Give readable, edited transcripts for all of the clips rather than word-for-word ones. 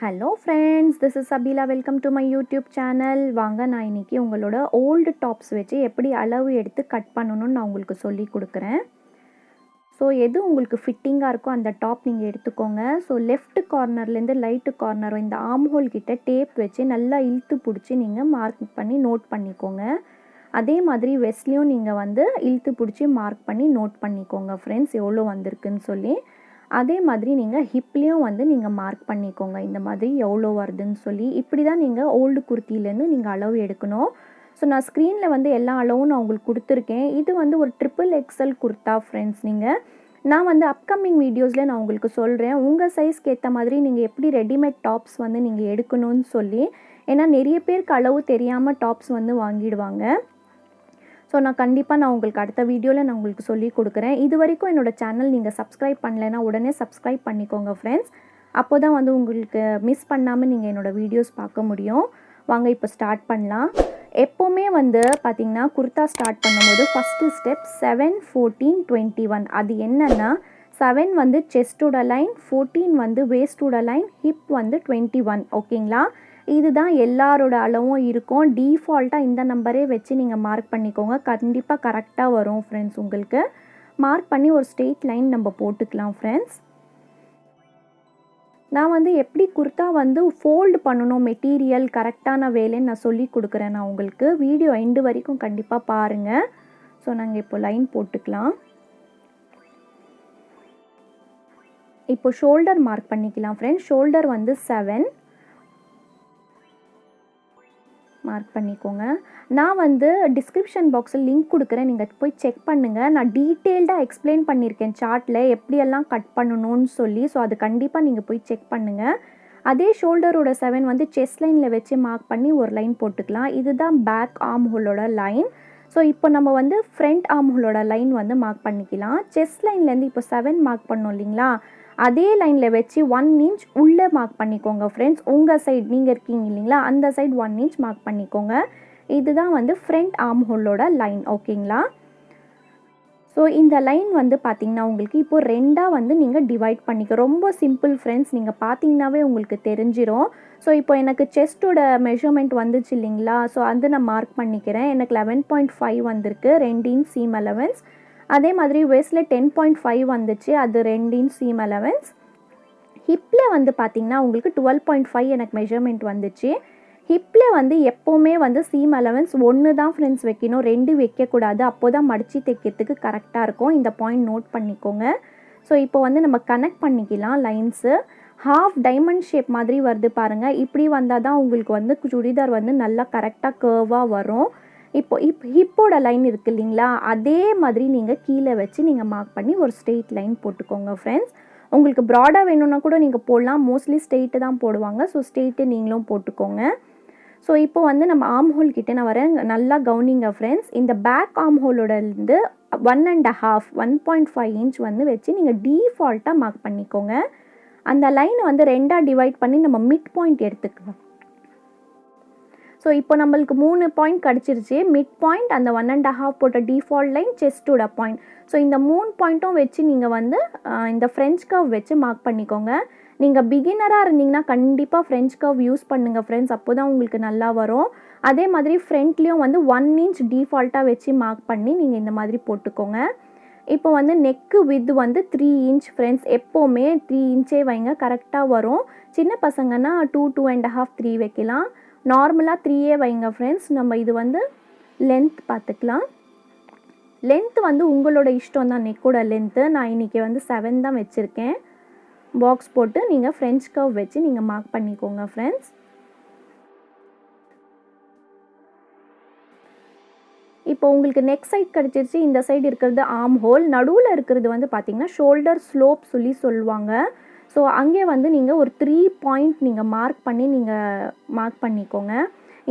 Hello friends, this is Sabeela. Welcome to my YouTube channel. வாங்க நான் இன்னைக்கு உங்களோட ஓல்டு டாப்ஸ் வச்சு எப்படி அளவு எடுத்து கட் பண்ணணும்னு நான் உங்களுக்கு சொல்லி கொடுக்குறேன். ஸோ எது உங்களுக்கு ஃபிட்டிங்காக இருக்கோ அந்த டாப் நீங்கள் எடுத்துக்கோங்க. ஸோ லெஃப்ட் கார்னர்லேருந்து ரைட்டு கார்னர் இந்த ஆர்ம் ஹோல் கிட்ட டேப் வச்சு நல்லா இழுத்து பிடிச்சி நீங்கள் மார்க் பண்ணி நோட் பண்ணிக்கோங்க. அதே மாதிரி வெஸ்ட்லேயும் நீங்கள் வந்து இழுத்து பிடிச்சி மார்க் பண்ணி நோட் பண்ணிக்கோங்க ஃப்ரெண்ட்ஸ், எவ்வளோ வந்திருக்குன்னு சொல்லி. அதே மாதிரி நீங்கள் ஹிப்லேயும் வந்து நீங்கள் மார்க் பண்ணிக்கோங்க, இந்த மாதிரி எவ்வளோ வருதுன்னு சொல்லி. இப்படி தான் நீங்கள் ஓல்டு குர்த்திலேருந்து நீங்கள் அளவு எடுக்கணும். ஸோ நான் ஸ்க்ரீனில் வந்து எல்லா அளவும் நான் உங்களுக்கு கொடுத்துருக்கேன். இது வந்து ஒரு XXL குர்த்தா ஃப்ரெண்ட்ஸ். நான் வந்து அப்கமிங் வீடியோஸில் நான் உங்களுக்கு சொல்கிறேன் உங்கள் சைஸ்க்கு ஏற்ற மாதிரி நீங்கள் எப்படி ரெடிமேட் டாப்ஸ் வந்து நீங்கள் எடுக்கணும்னு சொல்லி. ஏன்னா நிறைய பேருக்கு அளவு தெரியாமல் டாப்ஸ் வந்து வாங்கிடுவாங்க. ஸோ நான் கண்டிப்பாக உங்களுக்கு அடுத்த வீடியோவில் நான் உங்களுக்கு சொல்லி கொடுக்குறேன். இது வரைக்கும் என்னோடய சேனல் நீங்கள் சப்ஸ்கிரைப் பண்ணலைன்னா உடனே சப்ஸ்கிரைப் பண்ணிக்கோங்க ஃப்ரெண்ட்ஸ். அப்போ தான் வந்து உங்களுக்கு மிஸ் பண்ணாமல் நீங்கள் என்னோடய வீடியோஸ் பார்க்க முடியும். வாங்க இப்போ ஸ்டார்ட் பண்ணலாம். எப்போவுமே வந்து பார்த்திங்கன்னா குர்த்தா ஸ்டார்ட் பண்ணும்போது ஃபஸ்ட்டு ஸ்டெப் 7, 14, 21. அது என்னென்னா 7 வந்து செஸ்டோட லைன், 14 வந்து வேஸ்டோட லைன், ஹிப் வந்து 21. ஓகேங்களா? இதுதான் எல்லாரோட அளவும் இருக்கும். டீஃபால்ட்டாக இந்த நம்பரே வச்சு நீங்கள் மார்க் பண்ணிக்கோங்க. கண்டிப்பாக கரெக்டாக வரும் ஃப்ரெண்ட்ஸ். உங்களுக்கு மார்க் பண்ணி ஒரு ஸ்ட்ரெயிட் லைன் நம்ம போட்டுக்கலாம் ஃப்ரெண்ட்ஸ். நான் வந்து எப்படி குர்த்தா வந்து ஃபோல்டு பண்ணணும், மெட்டீரியல் கரெக்டான வேலைன்னு நான் சொல்லி கொடுக்குறேன். நான் உங்களுக்கு வீடியோ எண்டு வரைக்கும் கண்டிப்பாக பாருங்கள். ஸோ நாங்கள் இப்போ லைன் போட்டுக்கலாம். இப்போ ஷோல்டர் மார்க் பண்ணிக்கலாம் ஃப்ரெண்ட்ஸ். ஷோல்டர் வந்து 7 மார்க் பண்ணிக்கோங்க. நான் வந்து டிஸ்கிரிப்ஷன் பாக்ஸில் லிங்க் கொடுக்குறேன், நீங்கள் போய் செக் பண்ணுங்கள். நான் டீட்டெயில்டாக எக்ஸ்பிளைன் பண்ணியிருக்கேன் சார்ட்டில் எப்படியெல்லாம் கட் பண்ணணும்னு சொல்லி. ஸோ அது கண்டிப்பாக நீங்கள் போய் செக் பண்ணுங்கள். அதே ஷோல்டரோட 7 வந்து செஸ்ட் லைனில் வச்சு மார்க் பண்ணி ஒரு லைன் போட்டுக்கலாம். இதுதான் பேக் ஆர்ம் ஹோலோட லைன். ஸோ இப்போ நம்ம வந்து ஃப்ரண்ட் ஆர்ம் ஹோலோட லைன் வந்து மார்க் பண்ணிக்கலாம். செஸ்ட் லைன்லேருந்து இப்போ 7 மார்க் பண்ணோம் இல்லைங்களா, அதே லைனில் வச்சு 1 இன்ச் உள்ளே மார்க் பண்ணிக்கோங்க ஃப்ரெண்ட்ஸ். உங்கள் சைடு நீங்கள் இருக்கீங்க இல்லைங்களா, அந்த சைடு 1 இன்ச் மார்க் பண்ணிக்கோங்க. இதுதான் வந்து ஃப்ரண்ட் ஆர்ம் ஹோலோட லைன். ஓகேங்களா? ஸோ இந்த லைன் வந்து பார்த்திங்கன்னா உங்களுக்கு இப்போது ரெண்டாக வந்து நீங்கள் டிவைட் பண்ணிக்க. ரொம்ப சிம்பிள் ஃப்ரெண்ட்ஸ், நீங்கள் பார்த்தீங்கன்னாவே உங்களுக்கு தெரிஞ்சிடும். ஸோ இப்போ எனக்கு செஸ்ட்டோட மெஷர்மெண்ட் வந்துச்சு இல்லைங்களா, ஸோ அது நான் மார்க் பண்ணிக்கிறேன். எனக்கு 11.5 வந்திருக்கு, 2 இன்ச் சீம் அலவன்ஸ். அதே மாதிரி வேஸ்ட்டில் 10.5 வந்துச்சு, அது 2 இன்ச் சீம் அலவன்ஸ். ஹிப்பில் வந்து பார்த்திங்கன்னா உங்களுக்கு 12.5 எனக்கு மெஷர்மெண்ட் வந்துச்சு. ஹிப்பில் வந்து எப்போவுமே வந்து சீம் அலவன்ஸ் 1 தான் ஃப்ரெண்ட்ஸ் வைக்கணும், 2 வைக்கக்கூடாது. அப்போ தான் மடித்து தைக்கிறதுக்கு கரெக்டாக இருக்கும். இந்த பாயிண்ட் நோட் பண்ணிக்கோங்க. ஸோ இப்போ வந்து நம்ம கனெக்ட் பண்ணிக்கலாம் லைன்ஸு. ஹாஃப் டைமண்ட் ஷேப் மாதிரி வருது பாருங்கள். இப்படி வந்தால் தான் உங்களுக்கு வந்து சுடிதார் வந்து நல்லா கரெக்டாக கர்வாக வரும். இப்போ ஹிப்போட லைன் இருக்குது இல்லைங்களா, அதே மாதிரி நீங்கள் கீழே வச்சு நீங்கள் மார்க் பண்ணி ஒரு ஸ்ட்ரெயிட் லைன் போட்டுக்கோங்க ஃப்ரெண்ட்ஸ். உங்களுக்கு ப்ராடாக வேணும்னா கூட நீங்கள் போடலாம். மோஸ்ட்லி ஸ்ட்ரெயிட்டு தான் போடுவாங்க. ஸோ ஸ்ட்ரெயிட்டு நீங்களும் போட்டுக்கோங்க. ஸோ இப்போ வந்து நம்ம ஆர்ம் ஹோல் கிட்டே நான் வரேன், நல்லா கவனிங்க ஃப்ரெண்ட்ஸ். இந்த பேக் ஆர்ம் ஹோலோடலேருந்து 1.5 இன்ச் வந்து வச்சு நீங்கள் டீஃபால்ட்டாக மார்க் பண்ணிக்கோங்க. அந்த லைனை வந்து 2ஆக டிவைட் பண்ணி நம்ம மிட் பாயிண்ட் எடுத்துக்கலாம். ஸோ இப்போ நம்மளுக்கு 3 பாயிண்ட் கிடச்சிருச்சு. மிட் பாயிண்ட், அந்த 1.5 போட்ட டிஃபால்ட் லைன், செஸ்டோட பாயிண்ட். ஸோ இந்த 3 பாயிண்ட்டும் வச்சு நீங்கள் வந்து இந்த ஃப்ரெஞ்ச் கர்வ் வச்சு மார்க் பண்ணிக்கோங்க. நீங்கள் பிகினராக இருந்தீங்கன்னா கண்டிப்பாக ஃப்ரெஞ்ச் கர்வ் யூஸ் பண்ணுங்கள் ஃப்ரெண்ட்ஸ், அப்போ தான் உங்களுக்கு நல்லா வரும். அதே மாதிரி ஃப்ரண்ட்லேயும் வந்து 1 இன்ச் டிஃபால்ட்டாக வச்சு மார்க் பண்ணி நீங்கள் இந்த மாதிரி போட்டுக்கோங்க. இப்போ வந்து நெக்கு வித் வந்து 3 இன்ச் ஃப்ரெண்ட்ஸ். எப்போவுமே 3 இன்ச்சே வைங்க, கரெக்டாக வரும். சின்ன பசங்கன்னா 2, 2.5, 3 வைக்கலாம். நார்மலாக 3 வைங்க ஃப்ரெண்ட்ஸ். நம்ம இது வந்து லென்த் பார்த்துக்கலாம். லென்த் வந்து உங்களோட இஷ்டம் தான், நெக்கோட லென்த்து. நான் இன்றைக்கி வந்து 7 தான் வச்சுருக்கேன். பாக்ஸ் போட்டு நீங்கள் ஃப்ரெஞ்ச் கர்வ் வச்சு நீங்கள் மார்க் பண்ணிக்கோங்க ஃப்ரெண்ட்ஸ். இப்போ உங்களுக்கு நெக் சைட் கிடச்சிருச்சு. இந்த சைடு இருக்கிறது ஆர்ம் ஹோல், நடுவில் இருக்கிறது வந்து பார்த்திங்கன்னா ஷோல்டர் ஸ்லோப் சொல்லி சொல்லுவாங்க. ஸோ அங்கே வந்து நீங்கள் ஒரு 3 பாயிண்ட் நீங்கள் மார்க் பண்ணிக்கோங்க.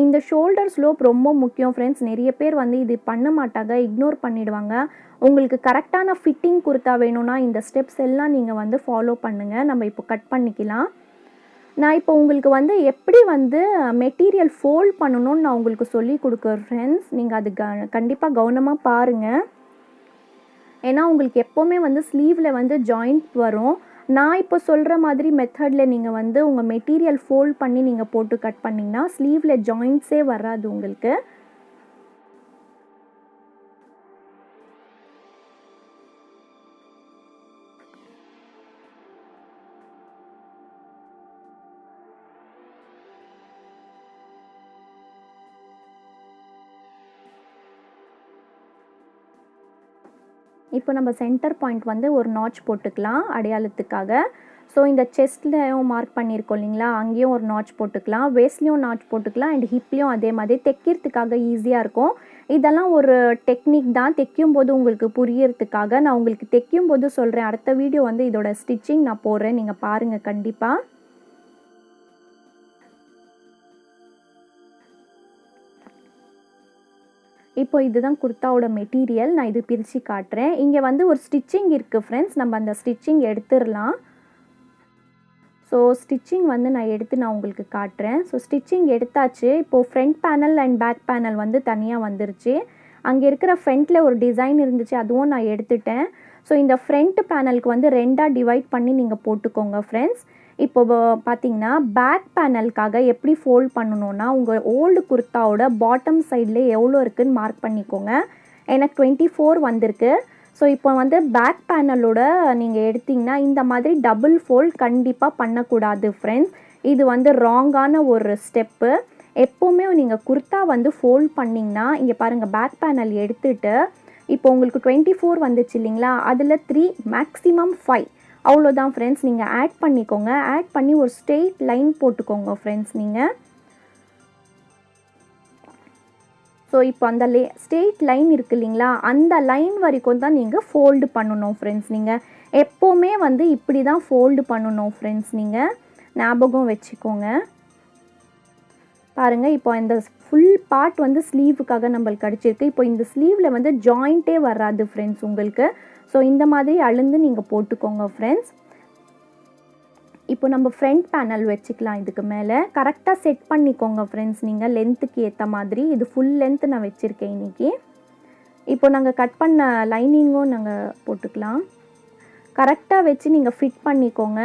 இந்த ஷோல்டர் ஸ்லோப் ரொம்ப முக்கியம் ஃப்ரெண்ட்ஸ். நிறைய பேர் வந்து இது பண்ண மாட்டாங்க, இக்னோர் பண்ணிவிடுவாங்க. உங்களுக்கு கரெக்டான ஃபிட்டிங் குர்த்தா வேணும்னா இந்த ஸ்டெப்ஸ் எல்லாம் நீங்கள் வந்து ஃபாலோ பண்ணுங்கள். நம்ம இப்போ கட் பண்ணிக்கலாம். நான் இப்போ உங்களுக்கு வந்து எப்படி வந்து மெட்டீரியல் ஃபோல்ட் பண்ணணும்னு நான் உங்களுக்கு சொல்லி கொடுக்குறேன் ஃப்ரெண்ட்ஸ். நீங்கள் அது கண்டிப்பாக கவனமாக பாருங்கள். ஏன்னா உங்களுக்கு எப்போவுமே வந்து ஸ்லீவில் வந்து ஜாயிண்ட் வரும். நான் இப்போ சொல்கிற மாதிரி மெத்தடில் நீங்கள் வந்து உங்கள் மெட்டீரியல் ஃபோல்ட் பண்ணி நீங்கள் போட்டு கட் பண்ணிங்கன்னா ஸ்லீவில் ஜாயிண்ட்ஸே வராது உங்களுக்கு. இப்போ நம்ம சென்டர் பாயிண்ட் வந்து ஒரு நாட்ச் போட்டுக்கலாம் அடையாளத்துக்காக. ஸோ இந்த செஸ்ட்லையும் மார்க் பண்ணியிருக்கோம் இல்லைங்களா, அங்கேயும் ஒரு நாட்ச் போட்டுக்கலாம், வேஸ்ட்லேயும் நாட்ச் போட்டுக்கலாம், அண்ட் ஹிப்லேயும் அதே மாதிரி தைக்கிறதுக்காக ஈஸியாக இருக்கும். இதெல்லாம் ஒரு டெக்னிக் தான், தைக்கும் போது உங்களுக்கு புரியறதுக்காக நான் உங்களுக்கு தைக்கும் போது சொல்கிறேன். அடுத்த வீடியோ வந்து இதோட ஸ்டிச்சிங் நான் போடுறேன், நீங்கள் பாருங்கள் கண்டிப்பாக. இப்போ இதுதான் குர்த்தாவோட மெட்டீரியல். நான் இது பிரித்து காட்டுறேன். இங்கே வந்து ஒரு ஸ்டிச்சிங் இருக்குது ஃப்ரெண்ட்ஸ், நம்ம அந்த ஸ்டிச்சிங் எடுத்துடலாம். ஸோ ஸ்டிச்சிங் வந்து நான் உங்களுக்கு காட்டுறேன். ஸோ ஸ்டிச்சிங் எடுத்தாச்சு. இப்போது front panel and back panel வந்து தனியாக வந்துருச்சு. அங்கே இருக்கிற ஃப்ரண்ட்டில் ஒரு டிசைன் இருந்துச்சு, அதுவும் நான் எடுத்துட்டேன். ஸோ இந்த ஃப்ரண்ட் பேனலுக்கு வந்து 2ஆக டிவைட் பண்ணி நீங்கள் போட்டுக்கோங்க ஃப்ரெண்ட்ஸ். இப்போ பார்த்தீங்கன்னா பேக் பேனலுக்காக எப்படி ஃபோல்ட் பண்ணணுன்னா, உங்கள் ஓல்டு குர்த்தாவோட பாட்டம் சைடில் எவ்வளோ இருக்குதுன்னு மார்க் பண்ணிக்கோங்க. எனக்கு 24 வந்திருக்கு. ஸோ இப்போ வந்து பேக் பேனலோட நீங்கள் எடுத்திங்கன்னா இந்த மாதிரி டபுள் ஃபோல்ட் கண்டிப்பாக பண்ணக்கூடாது ஃப்ரெண்ட்ஸ். இது வந்து ராங்கான ஒரு ஸ்டெப்பு. எப்போவுமே நீங்கள் குர்த்தா வந்து ஃபோல்ட் பண்ணிங்கன்னா, இங்கே பாருங்கள் பேக் பேனல் எடுத்துகிட்டு இப்போ உங்களுக்கு 24 வந்துச்சு இல்லைங்களா, அதில் 3 மேக்ஸிமம் 5 அவ்வளோதான் ஃப்ரெண்ட்ஸ். நீங்கள் ஆட் பண்ணிக்கோங்க. ஆட் பண்ணி ஒரு ஸ்ட்ரெயிட் லைன் போட்டுக்கோங்க ஃப்ரெண்ட்ஸ் நீங்கள். ஸோ இப்போ அந்த ஸ்ட்ரெயிட் லைன் இருக்குது இல்லைங்களா, அந்த லைன் வரைக்கும் தான் நீங்கள் ஃபோல்டு பண்ணணும் ஃப்ரெண்ட்ஸ். நீங்கள் எப்போவுமே வந்து இப்படி தான் ஃபோல்டு பண்ணணும் ஃப்ரெண்ட்ஸ், நீங்கள் ஞாபகம் வச்சுக்கோங்க. பாருங்கள், இப்போ இந்த ஃபுல் பார்ட் வந்து ஸ்லீவுக்காக நம்மளுக்கு கிடச்சிருக்கு. இப்போ இந்த ஸ்லீவில் வந்து ஜாயிண்ட்டே வராது ஃப்ரெண்ட்ஸ் உங்களுக்கு. ஸோ இந்த மாதிரி அழுந்து நீங்கள் போட்டுக்கோங்க ஃப்ரெண்ட்ஸ். இப்போ நம்ம ஃப்ரண்ட் பேனல் வச்சுக்கலாம். இதுக்கு மேலே கரெக்டாக செட் பண்ணிக்கோங்க ஃப்ரெண்ட்ஸ் நீங்கள் லென்த்துக்கு ஏற்ற மாதிரி. இது ஃபுல் லென்த்து நான் வச்சுருக்கேன் இன்றைக்கி. இப்போ நாங்கள் கட் பண்ண லைனிங்கும் நாங்கள் போட்டுக்கலாம். கரெக்டாக வச்சு நீங்கள் ஃபிட் பண்ணிக்கோங்க.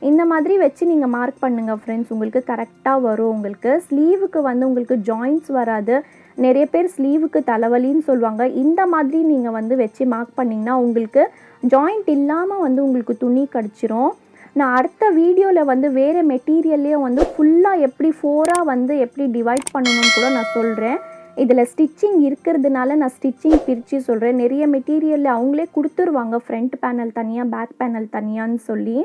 இந்த மாதிரி வச்சு நீங்கள் மார்க் பண்ணுங்கள் ஃப்ரெண்ட்ஸ், உங்களுக்கு கரெக்டாக வரும். உங்களுக்கு ஸ்லீவுக்கு வந்து உங்களுக்கு ஜாயிண்ட்ஸ் வராது. நிறைய பேர் ஸ்லீவுக்கு தலைவலின்னு சொல்லுவாங்க. இந்த மாதிரி நீங்கள் வந்து வச்சு மார்க் பண்ணிங்கன்னா உங்களுக்கு ஜாயிண்ட் இல்லாமல் வந்து உங்களுக்கு துணி கிடச்சிரும். நான் அடுத்த வீடியோவில் வந்து வேறு மெட்டீரியல்லையும் வந்து ஃபுல்லாக எப்படி 4ஆக வந்து எப்படி டிவைட் பண்ணணும்னு கூட நான் சொல்கிறேன். இதில் ஸ்டிச்சிங் இருக்கிறதுனால நான் ஸ்டிச்சிங் பிரித்து சொல்கிறேன். நிறைய மெட்டீரியலில் அவங்களே கொடுத்துருவாங்க, ஃப்ரண்ட் பேனல் தனியாக பேக் பேனல் தனியான்னு சொல்லி.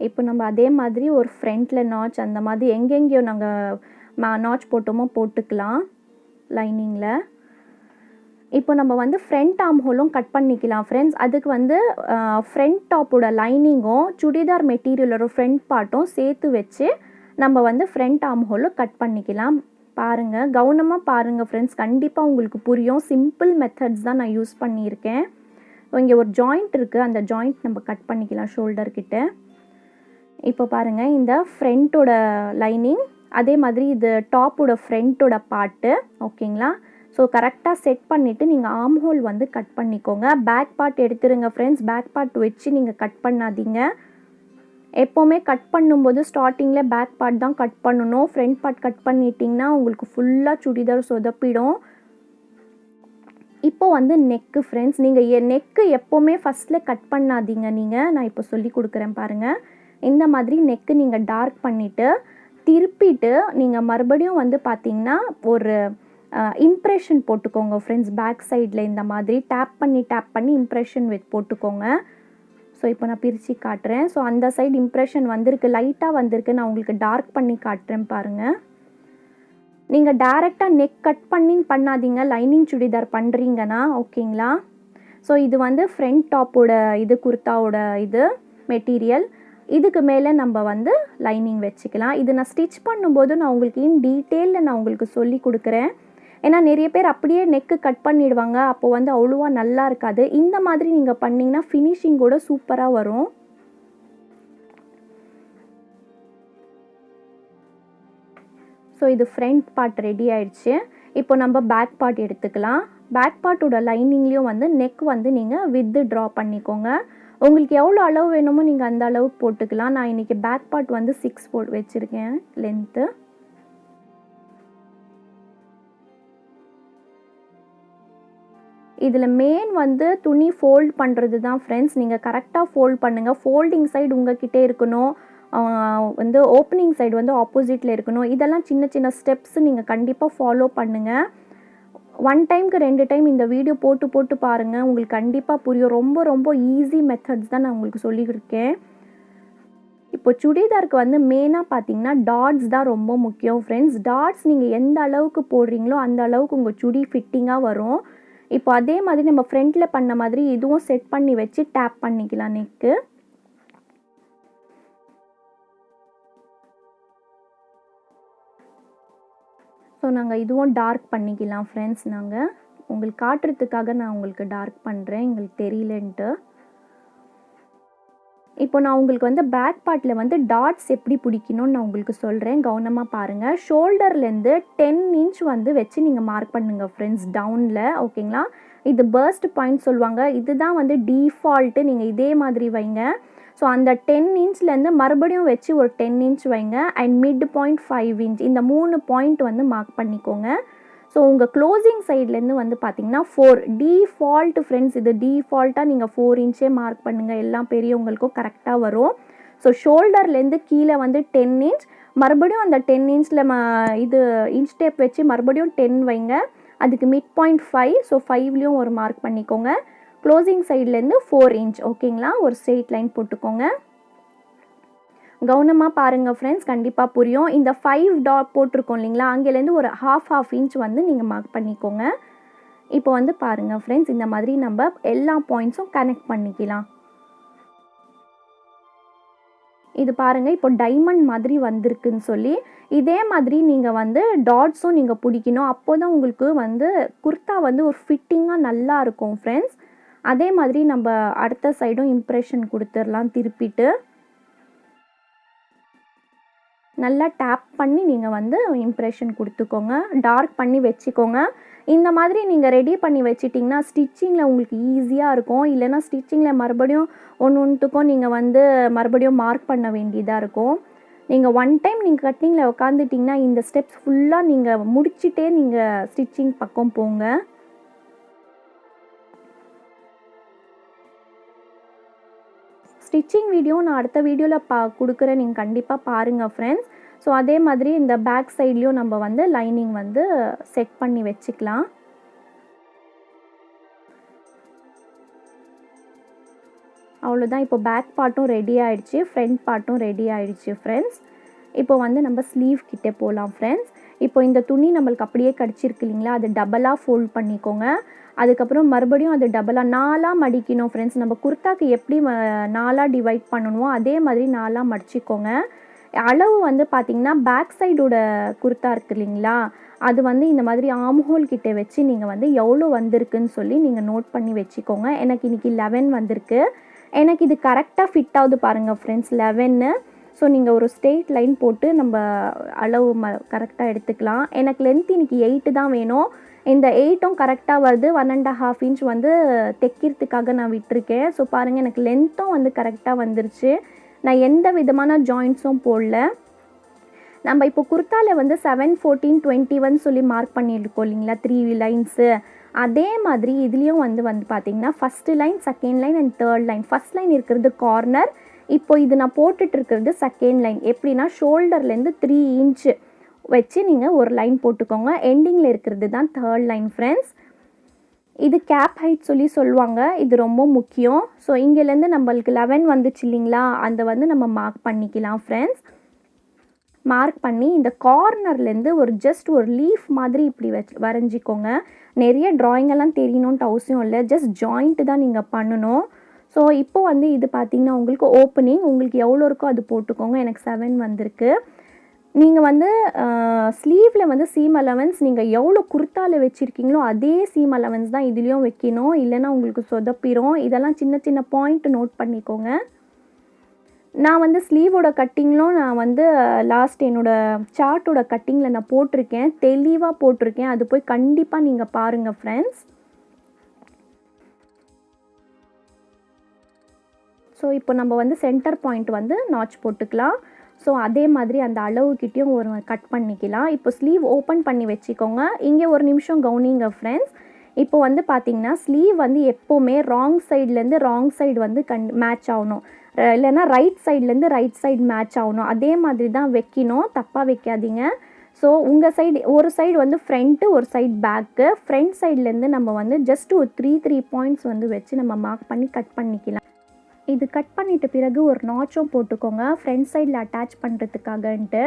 இப்போ நம்ம அதே மாதிரி ஒரு ஃப்ரண்ட்டில் நாட்ச் அந்த மாதிரி எங்கெங்கேயோ நாங்கள் நாட்ச் போட்டோமோ போட்டுக்கலாம் லைனிங்கில். இப்போ நம்ம வந்து ஃப்ரண்ட் ஆர்ம் ஹோலும் கட் பண்ணிக்கலாம் ஃப்ரெண்ட்ஸ். அதுக்கு வந்து ஃப்ரண்ட் டாப்போட லைனிங்கும் சுடிதார் மெட்டீரியலோட ஃப்ரண்ட் பார்ட்டும் சேர்த்து வச்சு நம்ம வந்து ஃப்ரண்ட் ஆர்ம் ஹோலும் கட் பண்ணிக்கலாம். பாருங்கள், கவனமாக பாருங்கள் ஃப்ரெண்ட்ஸ், கண்டிப்பாக உங்களுக்கு புரியும். சிம்பிள் மெத்தட்ஸ் தான் நான் யூஸ் பண்ணியிருக்கேன். இங்கே ஒரு ஜாயிண்ட் இருக்குது, அந்த ஜாயிண்ட் நம்ம கட் பண்ணிக்கலாம் ஷோல்டர்கிட்ட. இப்போ பாருங்கள், இந்த ஃப்ரண்ட்டோட லைனிங் அதே மாதிரி இது டாப்போட ஃப்ரண்ட்டோட பார்ட்டு ஓகேங்களா. ஸோ கரெக்டாக செட் பண்ணிவிட்டு நீங்கள் ஆர்ம் ஹோல் வந்து கட் பண்ணிக்கோங்க. பேக் பார்ட் எடுத்துருங்க ஃப்ரெண்ட்ஸ். பேக் பார்ட் வச்சு நீங்கள் கட் பண்ணாதீங்க. எப்போவுமே கட் பண்ணும்போது ஸ்டார்டிங்கில் பேக் பார்ட் தான் கட் பண்ணணும். ஃப்ரண்ட் பார்ட் கட் பண்ணிட்டிங்கன்னா உங்களுக்கு ஃபுல்லாக சுடிதார் சொதப்பிடும். இப்போ வந்து நெக்கு ஃப்ரெண்ட்ஸ், நீங்கள் நெக்கு எப்போவுமே ஃபஸ்ட்டில் கட் பண்ணாதீங்க. நான் இப்போ சொல்லி கொடுக்குறேன் பாருங்கள். இந்த மாதிரி நெக்கு நீங்கள் டார்க் பண்ணிவிட்டு திருப்பிட்டு நீங்கள் மறுபடியும் வந்து பார்த்திங்கன்னா ஒரு இம்ப்ரெஷன் போட்டுக்கோங்க ஃப்ரெண்ட்ஸ். பேக் சைடில் இந்த மாதிரி டேப் பண்ணி இம்ப்ரெஷன் போட்டுக்கோங்க. ஸோ இப்போ நான் பிரித்து காட்டுறேன். ஸோ அந்த சைடு இம்ப்ரெஷன் வந்திருக்கு, லைட்டாக வந்திருக்கு. நான் உங்களுக்கு டார்க் பண்ணி காட்டுறேன் பாருங்கள். நீங்கள் டேரெக்டாக நெக் கட் பண்ணாதீங்க லைனிங் சுடிதார் பண்ணுறீங்கன்னா ஓகேங்களா. ஸோ இது வந்து ஃப்ரண்ட் டாப்போட இது குர்த்தாவோட இது மெட்டீரியல். இதுக்கு மேலே நம்ம வந்து லைனிங் வச்சுக்கலாம். இது நான் ஸ்டிச் பண்ணும்போது நான் உங்களுக்கு இன் டீட்டெயிலில் நான் உங்களுக்கு சொல்லி கொடுக்குறேன். ஏன்னா நிறைய பேர் அப்படியே நெக்கு கட் பண்ணிடுவாங்க, அப்போ வந்து அவ்வளோவா நல்லா இருக்காது. இந்த மாதிரி நீங்கள் பண்ணிங்கன்னா ஃபினிஷிங் கூட சூப்பராக வரும். ஸோ இது ஃப்ரண்ட் பார்ட் ரெடி ஆயிடுச்சு. இப்போ நம்ம பேக் பார்ட் எடுத்துக்கலாம். பேக் பார்ட்டோட லைனிங்லேயும் வந்து நெக் வந்து நீங்கள் வித்து ட்ரா பண்ணிக்கோங்க. உங்களுக்கு எவ்வளோ அளவு வேணுமோ நீங்கள் அந்த அளவுக்கு போட்டுக்கலாம். நான் இன்றைக்கி பேக் பார்ட் வந்து 6 வச்சுருக்கேன் லென்த்து. இதில் மெயின் வந்து துணி ஃபோல்ட் பண்ணுறது தான் ஃப்ரெண்ட்ஸ். நீங்கள் கரெக்டாக ஃபோல்ட் பண்ணுங்கள். ஃபோல்டிங் சைடு உங்கள்கிட்டே இருக்கணும், வந்து ஓப்பனிங் சைடு வந்து ஆப்போசிட்டில் இருக்கணும். இதெல்லாம் சின்ன சின்ன ஸ்டெப்ஸ் நீங்கள் கண்டிப்பாக ஃபாலோ பண்ணுங்கள். 1 டைம்க்கு 2 டைம் இந்த வீடியோ போட்டு பாருங்கள், உங்களுக்கு கண்டிப்பாக புரியும். ரொம்ப ரொம்ப ஈஸி மெத்தட்ஸ் தான் நான் உங்களுக்கு சொல்லியிருக்கேன். இப்போ சுடிதாருக்கு வந்து மெயினாக பார்த்தீங்கன்னா டாட்ஸ் தான் ரொம்ப முக்கியம் ஃப்ரெண்ட்ஸ். டாட்ஸ் நீங்கள் எந்த அளவுக்கு போடுறீங்களோ அந்த அளவுக்கு உங்கள் சுடி ஃபிட்டிங்காக வரும். இப்போ அதே மாதிரி நம்ம ஃப்ரண்ட்டில் பண்ண மாதிரி இதுவும் செட் பண்ணி வச்சு டேப் பண்ணிக்கலாம் நெக்கு. ஸோ நாங்கள் இதுவும் டார்க் பண்ணிக்கலாம் ஃப்ரெண்ட்ஸ். நாங்கள் உங்களுக்கு காட்டுறதுக்காக நான் உங்களுக்கு டார்க் பண்ணுறேன், உங்களுக்கு தெரியலன்ட்டு. இப்போ நான் உங்களுக்கு வந்து பேக் பார்ட்டில் வந்து டாட்ஸ் எப்படி பிடிக்கணும்னு நான் உங்களுக்கு சொல்கிறேன், கவனமாக பாருங்கள். ஷோல்டர்லேருந்து 10 இன்ச் வந்து வச்சு நீங்கள் மார்க் பண்ணுங்கள் ஃப்ரெண்ட்ஸ், டவுனில். ஓகேங்களா? இது பர்ஸ்ட் பாயிண்ட் சொல்லுவாங்க. இதுதான் வந்து டீஃபால்ட்டு. நீங்கள் இதே மாதிரி வைங்க. ஸோ அந்த 10 இன்ச்லேருந்து மறுபடியும் வச்சு ஒரு 10 இன்ச் வைங்க. அண்ட் மிட் பாயிண்ட் 5 இன்ச், இந்த 3 பாயிண்ட் வந்து மார்க் பண்ணிக்கோங்க. ஸோ உங்கள் க்ளோசிங் சைட்லேருந்து வந்து பார்த்தீங்கன்னா 4 டீஃபால்ட் ஃப்ரெண்ட்ஸ். இது டீஃபால்ட்டாக நீங்கள் 4 இன்ச்சே மார்க் பண்ணுங்கள், எல்லாம் பெரியவங்களுக்கும் கரெக்டாக வரும். ஸோ ஷோல்டர்லேருந்து கீழே வந்து 10 இன்ச், மறுபடியும் அந்த 10 இன்ச்சில் இது இன்ச் டேப் வச்சு மறுபடியும் 10 வைங்க. அதுக்கு மிட் பாயிண்ட் 5, ஸோ 5லேயும் ஒரு மார்க் பண்ணிக்கோங்க. க்ளோசிங் சைட்லேருந்து 4 இன்ச். ஓகேங்களா? ஒரு ஸ்ட்ரெயிட் லைன் போட்டுக்கோங்க. கவனமாக பாருங்கள் ஃப்ரெண்ட்ஸ், கண்டிப்பாக புரியும். இந்த 5 டாட் போட்டிருக்கோம் இல்லைங்களா, அங்கேலேருந்து ஒரு half இன்ச் வந்து நீங்கள் மார்க் பண்ணிக்கோங்க. இப்போ வந்து பாருங்கள் ஃப்ரெண்ட்ஸ், இந்த மாதிரி நம்ம எல்லா பாயிண்ட்ஸும் கனெக்ட் பண்ணிக்கலாம். இது பாருங்கள், இப்போ டைமண்ட் மாதிரி வந்திருக்குன்னு சொல்லி, இதே மாதிரி நீங்கள் வந்து டாட்ஸும் நீங்கள் பிடிக்கணும். அப்போ தான் உங்களுக்கு வந்து குர்த்தா வந்து ஒரு ஃபிட்டிங்காக நல்லா இருக்கும் ஃப்ரெண்ட்ஸ். அதே மாதிரி நம்ம அடுத்த சைடும் இம்ப்ரெஷன் கொடுத்துடலாம். திருப்பிட்டு நல்லா டேப் பண்ணி நீங்கள் வந்து இம்ப்ரெஷன் கொடுத்துக்கோங்க, டார்க் பண்ணி வச்சுக்கோங்க. இந்த மாதிரி நீங்கள் ரெடி பண்ணி வச்சிட்டிங்கன்னா ஸ்டிச்சிங்கில் உங்களுக்கு ஈஸியாக இருக்கும். இல்லைனா ஸ்டிச்சிங்கில் மறுபடியும் ஒன்றுத்துக்கும் நீங்கள் வந்து மறுபடியும் மார்க் பண்ண வேண்டியதாக இருக்கும். நீங்கள் 1 டைம் நீங்கள் கட்டிங்கில் உட்காந்துட்டிங்கன்னா இந்த ஸ்டெப்ஸ் ஃபுல்லாக நீங்கள் முடிச்சுட்டே நீங்கள் ஸ்டிச்சிங் பக்கம் போங்க. ஸ்டிச்சிங் வீடியோ நான் அடுத்த வீடியோவில் கொடுக்குறேன், நீங்கள் கண்டிப்பாக பாருங்கள் ஃப்ரெண்ட்ஸ். ஸோ அதே மாதிரி இந்த பேக் சைட்லேயும் நம்ம வந்து லைனிங் வந்து செட் பண்ணி வச்சுக்கலாம். அவ்வளோதான். இப்போ பேக் பார்ட்டும் ரெடி ஆகிடுச்சு, ஃப்ரண்ட் பார்ட்டும் ரெடி ஆகிடுச்சு ஃப்ரெண்ட்ஸ். இப்போ வந்து நம்ம ஸ்லீவ் கிட்டே போகலாம் ஃப்ரெண்ட்ஸ். இப்போ இந்த துணி நம்மளுக்கு அப்படியே கிடச்சிருக்கு இல்லைங்களா, அது டபுளாக ஃபோல்ட் பண்ணிக்கோங்க. அதுக்கப்புறம் மறுபடியும் அது டபுளாக 4ஆக மடிக்கணும் ஃப்ரெண்ட்ஸ். நம்ம குர்த்தாக்கு எப்படி 4ஆக டிவைட் பண்ணணுமோ அதே மாதிரி 4ஆக மடிச்சிக்கோங்க. அளவு வந்து பார்த்திங்கன்னா பேக் சைடோட குர்த்தா இருக்குது இல்லைங்களா, அது வந்து இந்த மாதிரி ஆம்ஹோல் கிட்டே வச்சு நீங்கள் வந்து எவ்வளோ வந்திருக்குன்னு சொல்லி நீங்கள் நோட் பண்ணி வச்சுக்கோங்க. எனக்கு இன்றைக்கி 11 வந்திருக்கு. எனக்கு இது கரெக்டாக ஃபிட் ஆகுது பாருங்கள் ஃப்ரெண்ட்ஸ், 11. ஸோ நீங்கள் ஒரு ஸ்ட்ரெயிட் லைன் போட்டு நம்ம அளவு கரெக்டாக எடுத்துக்கலாம். எனக்கு லென்த் இன்றைக்கி 8 தான் வேணும். இந்த 8ம் கரெக்டாக வருது. 1.5 இன்ச் வந்து தைக்கிறதுக்காக நான் விட்டுருக்கேன். ஸோ பாருங்கள், எனக்கு லென்த்தும் வந்து கரெக்டாக வந்துருச்சு. நான் எந்த விதமான ஜாயிண்ட்ஸும் போடல. நம்ம இப்போ குர்த்தாவில் வந்து 7, 14, 21 சொல்லி மார்க் பண்ணியிருக்கோம் இல்லைங்களா, 3 லைன்ஸு. அதே மாதிரி இதுலேயும் வந்து பார்த்திங்கன்னா first line, second line and third line. First line இருக்கிறது கார்னர். இப்போ இது நான் போட்டுட்டு இருக்கிறது செகண்ட் லைன். எப்படின்னா ஷோல்டர்லேருந்து 3 இன்ச்சு வச்சு நீங்கள் ஒரு லைன் போட்டுக்கோங்க. எண்டிங்கில் இருக்கிறது தான் தேர்ட் லைன் ஃப்ரெண்ட்ஸ். இது கேப் ஹைட் சொல்லி சொல்லுவாங்க, இது ரொம்ப முக்கியம். ஸோ இங்கேருந்து நம்மளுக்கு 11 வந்துச்சு இல்லைங்களா, அந்த வந்து நம்ம மார்க் பண்ணிக்கலாம் ஃப்ரெண்ட்ஸ். மார்க் பண்ணி இந்த கார்னர்லேருந்து ஜஸ்ட் ஒரு லீஃப் மாதிரி இப்படி வரைஞ்சிக்கோங்க. நிறைய ட்ராயிங்கெல்லாம் தெரியணுன்ட்டு அவசியம் இல்லை, ஜஸ்ட் ஜாயிண்ட்டு தான் நீங்கள் பண்ணணும். ஸோ இப்போ வந்து இது பார்த்திங்கன்னா உங்களுக்கு ஓப்பனிங் உங்களுக்கு எவ்வளோ இருக்கோ அது போட்டுக்கோங்க. எனக்கு 7 வந்திருக்கு. நீங்கள் வந்து ஸ்லீவில் வந்து சீம் அலவன்ஸ் நீங்கள் எவ்வளோ குர்த்தாவில் வச்சுருக்கீங்களோ அதே சீம் அலவன்ஸ் தான் இதுலேயும் வைக்கணும், இல்லைன்னா உங்களுக்கு சொதப்பிடும். இதெல்லாம் சின்ன சின்ன பாயிண்ட் நோட் பண்ணிக்கோங்க. நான் வந்து ஸ்லீவோட கட்டிங்லும் நான் வந்து லாஸ்ட் என்னோடய சார்ட்டோட கட்டிங்கில் நான் போட்டிருக்கேன், தெளிவாக போட்டிருக்கேன். அது போய் கண்டிப்பாக நீங்கள் பாருங்கள் ஃப்ரெண்ட்ஸ். ஸோ இப்போ நம்ம வந்து சென்டர் பாயிண்ட் வந்து நாட்ச் போட்டுக்கலாம். ஸோ அதே மாதிரி அந்த அளவுக்கிட்டேயும் ஒரு கட் பண்ணிக்கலாம். இப்போ ஸ்லீவ் ஓப்பன் பண்ணி வச்சுக்கோங்க. இங்கே ஒரு நிமிஷம் கவனிங்க ஃப்ரெண்ட்ஸ். இப்போ வந்து பார்த்தீங்கன்னா ஸ்லீவ் வந்து எப்போவுமே ராங் சைட்லேருந்து ராங் சைடு வந்து மேட்ச் ஆகணும், இல்லைன்னா ரைட் சைட்லேருந்து ரைட் சைடு மேட்ச் ஆகணும். அதே மாதிரி தான் வைக்கணும், தப்பாக வைக்காதீங்க. ஸோ உங்கள் சைடு ஒரு சைடு வந்து ஃப்ரண்ட்டு, ஒரு சைடு பேக்கு. ஃப்ரண்ட் சைட்லேருந்து நம்ம வந்து ஜஸ்ட் ஒரு 3 பாயிண்ட்ஸ் வந்து வச்சு நம்ம மார்க் பண்ணி கட் பண்ணிக்கலாம். இது கட் பண்ணிட்ட பிறகு ஒரு நாட்சும் போட்டுக்கோங்க, ஃப்ரண்ட் சைடில் அட்டாச் பண்ணுறதுக்காகன்ட்டு.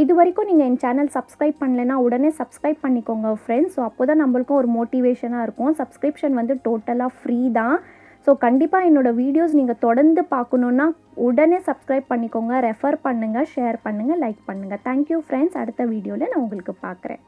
இது வரைக்கும் நீங்கள் என் சேனல் சப்ஸ்கிரைப் பண்ணலைன்னா உடனே சப்ஸ்கிரைப் பண்ணிக்கோங்க ஃப்ரெண்ட்ஸ். ஸோ அப்போ தான் நம்மளுக்கும் ஒரு மோட்டிவேஷனாக இருக்கும். சப்ஸ்கிரிப்ஷன் வந்து டோட்டலாக ஃப்ரீ தான். ஸோ கண்டிப்பாக என்னோடய வீடியோஸ் நீங்கள் தொடர்ந்து பார்க்கணுன்னா உடனே சப்ஸ்கிரைப் பண்ணிக்கோங்க, ரெஃபர் பண்ணுங்கள், ஷேர் பண்ணுங்கள், லைக் பண்ணுங்கள். Thank you friends. அடுத்த வீடியோவில் நான் உங்களுக்கு பார்க்குறேன்.